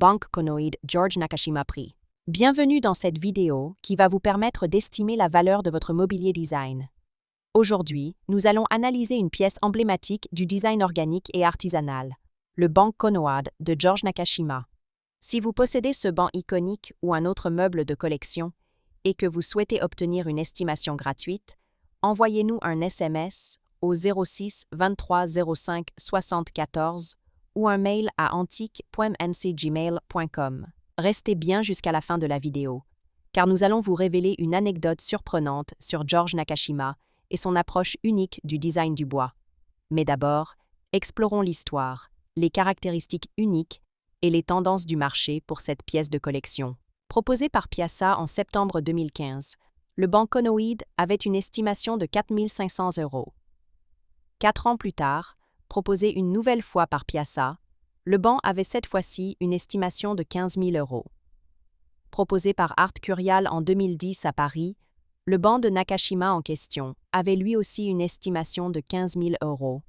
Banque Konoid George Nakashima Prix. Bienvenue dans cette vidéo qui va vous permettre d'estimer la valeur de votre mobilier design. Aujourd'hui, nous allons analyser une pièce emblématique du design organique et artisanal, le banc Konoid de George Nakashima. Si vous possédez ce banc iconique ou un autre meuble de collection et que vous souhaitez obtenir une estimation gratuite, envoyez-nous un SMS au 06 23 05 74 ou un mail à antique.ncgmail.com. Restez bien jusqu'à la fin de la vidéo, car nous allons vous révéler une anecdote surprenante sur George Nakashima et son approche unique du design du bois. Mais d'abord, explorons l'histoire, les caractéristiques uniques et les tendances du marché pour cette pièce de collection. Proposé par Piazza en septembre 2015, le banc Konoid avait une estimation de 4 500 €. 4 ans plus tard, proposé une nouvelle fois par Piazza, le banc avait cette fois-ci une estimation de 15 000 €. Proposé par Art Curial en 2010 à Paris, le banc de Nakashima en question avait lui aussi une estimation de 15 000 €.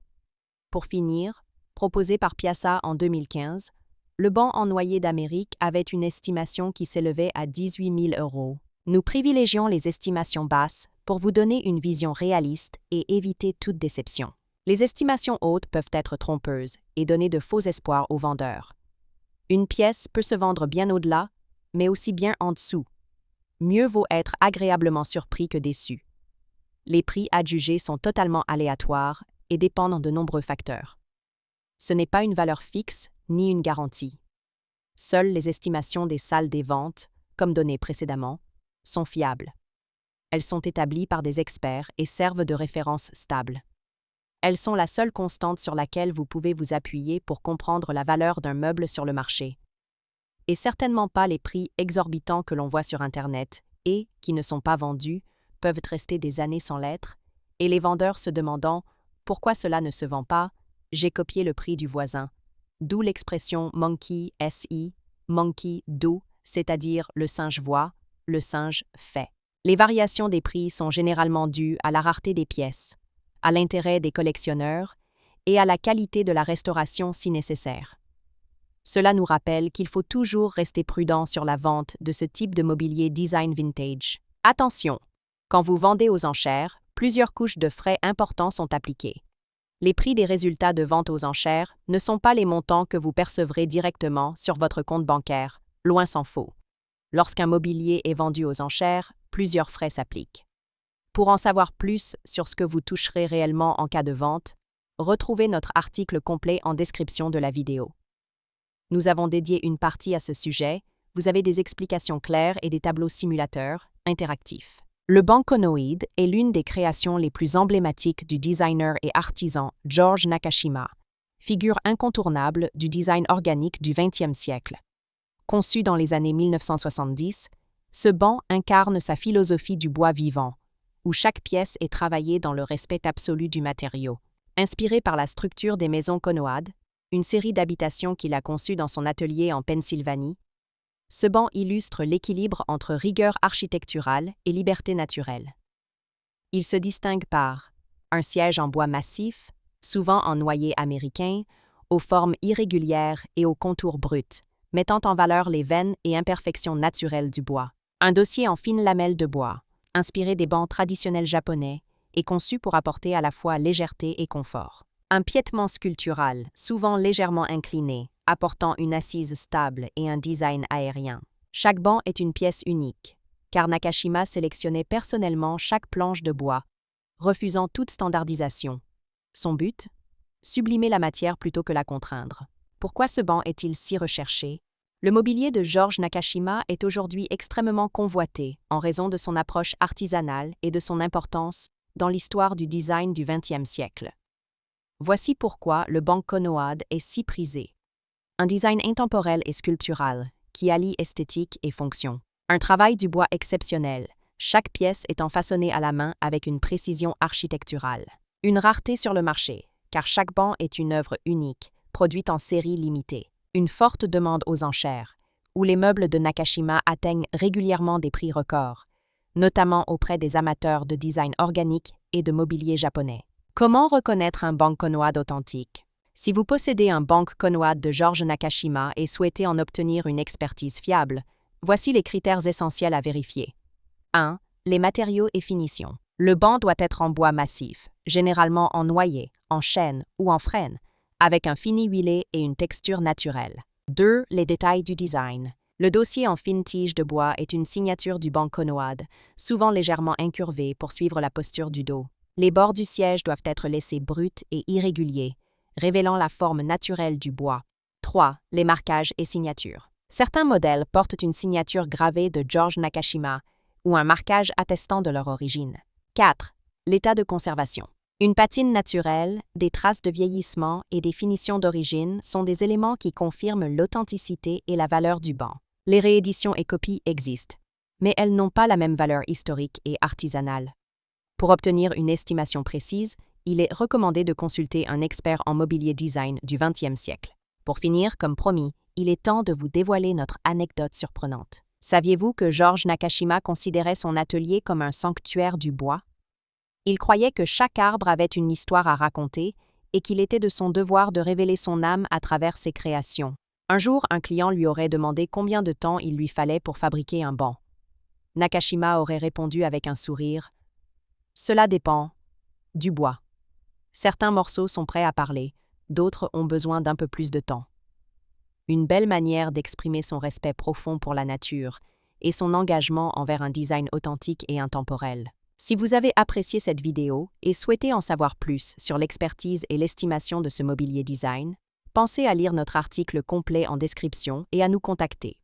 Pour finir, proposé par Piazza en 2015, le banc en noyer d'Amérique avait une estimation qui s'élevait à 18 000 €. Nous privilégions les estimations basses pour vous donner une vision réaliste et éviter toute déception. Les estimations hautes peuvent être trompeuses et donner de faux espoirs aux vendeurs. Une pièce peut se vendre bien au-delà, mais aussi bien en dessous. Mieux vaut être agréablement surpris que déçu. Les prix adjugés sont totalement aléatoires et dépendent de nombreux facteurs. Ce n'est pas une valeur fixe ni une garantie. Seules les estimations des salles des ventes, comme donné précédemment, sont fiables. Elles sont établies par des experts et servent de référence stable. Elles sont la seule constante sur laquelle vous pouvez vous appuyer pour comprendre la valeur d'un meuble sur le marché. Et certainement pas les prix exorbitants que l'on voit sur Internet et, qui ne sont pas vendus, peuvent rester des années sans l'être, et les vendeurs se demandant « Pourquoi cela ne se vend pas? J'ai copié le prix du voisin ». D'où l'expression « monkey SI », monkey do, c'est-à-dire le singe voit, le singe fait. Les variations des prix sont généralement dues à la rareté des pièces, à l'intérêt des collectionneurs et à la qualité de la restauration si nécessaire. Cela nous rappelle qu'il faut toujours rester prudent sur la vente de ce type de mobilier design vintage. Attention, quand vous vendez aux enchères, plusieurs couches de frais importants sont appliquées. Les prix des résultats de vente aux enchères ne sont pas les montants que vous percevrez directement sur votre compte bancaire, loin s'en faut. Lorsqu'un mobilier est vendu aux enchères, plusieurs frais s'appliquent. Pour en savoir plus sur ce que vous toucherez réellement en cas de vente, retrouvez notre article complet en description de la vidéo. Nous avons dédié une partie à ce sujet, vous avez des explications claires et des tableaux simulateurs interactifs. Le banc Konoid est l'une des créations les plus emblématiques du designer et artisan George Nakashima, figure incontournable du design organique du XXe siècle. Conçu dans les années 1970, ce banc incarne sa philosophie du bois vivant, où chaque pièce est travaillée dans le respect absolu du matériau. Inspiré par la structure des maisons Konoid, une série d'habitations qu'il a conçues dans son atelier en Pennsylvanie, ce banc illustre l'équilibre entre rigueur architecturale et liberté naturelle. Il se distingue par un siège en bois massif, souvent en noyer américain, aux formes irrégulières et aux contours bruts, mettant en valeur les veines et imperfections naturelles du bois. Un dossier en fines lamelles de bois, inspiré des bancs traditionnels japonais et conçu pour apporter à la fois légèreté et confort. Un piétement sculptural, souvent légèrement incliné, apportant une assise stable et un design aérien. Chaque banc est une pièce unique, car Nakashima sélectionnait personnellement chaque planche de bois, refusant toute standardisation. Son but? Sublimer la matière plutôt que la contraindre. Pourquoi ce banc est-il si recherché? Le mobilier de George Nakashima est aujourd'hui extrêmement convoité en raison de son approche artisanale et de son importance dans l'histoire du design du XXe siècle. Voici pourquoi le banc Konoid est si prisé. Un design intemporel et sculptural, qui allie esthétique et fonction. Un travail du bois exceptionnel, chaque pièce étant façonnée à la main avec une précision architecturale. Une rareté sur le marché, car chaque banc est une œuvre unique, produite en série limitée. Une forte demande aux enchères, où les meubles de Nakashima atteignent régulièrement des prix records, notamment auprès des amateurs de design organique et de mobilier japonais. Comment reconnaître un banc Konoid authentique? Si vous possédez un banc Konoha de George Nakashima et souhaitez en obtenir une expertise fiable, voici les critères essentiels à vérifier. 1. Les matériaux et finitions. Le banc doit être en bois massif, généralement en noyer, en chêne ou en frêne, avec un fini huilé et une texture naturelle. 2. Les détails du design. Le dossier en fine tige de bois est une signature du banc Konoha, souvent légèrement incurvé pour suivre la posture du dos. Les bords du siège doivent être laissés bruts et irréguliers, révélant la forme naturelle du bois. 3. Les marquages et signatures. Certains modèles portent une signature gravée de George Nakashima ou un marquage attestant de leur origine. 4. L'état de conservation. Une patine naturelle, des traces de vieillissement et des finitions d'origine sont des éléments qui confirment l'authenticité et la valeur du banc. Les rééditions et copies existent, mais elles n'ont pas la même valeur historique et artisanale. Pour obtenir une estimation précise, il est recommandé de consulter un expert en mobilier design du XXe siècle. Pour finir, comme promis, il est temps de vous dévoiler notre anecdote surprenante. Saviez-vous que George Nakashima considérait son atelier comme un sanctuaire du bois? Il croyait que chaque arbre avait une histoire à raconter et qu'il était de son devoir de révéler son âme à travers ses créations. Un jour, un client lui aurait demandé combien de temps il lui fallait pour fabriquer un banc. Nakashima aurait répondu avec un sourire « Cela dépend du bois. Certains morceaux sont prêts à parler, d'autres ont besoin d'un peu plus de temps. » Une belle manière d'exprimer son respect profond pour la nature et son engagement envers un design authentique et intemporel. Si vous avez apprécié cette vidéo et souhaitez en savoir plus sur l'expertise et l'estimation de ce mobilier design, pensez à lire notre article complet en description et à nous contacter.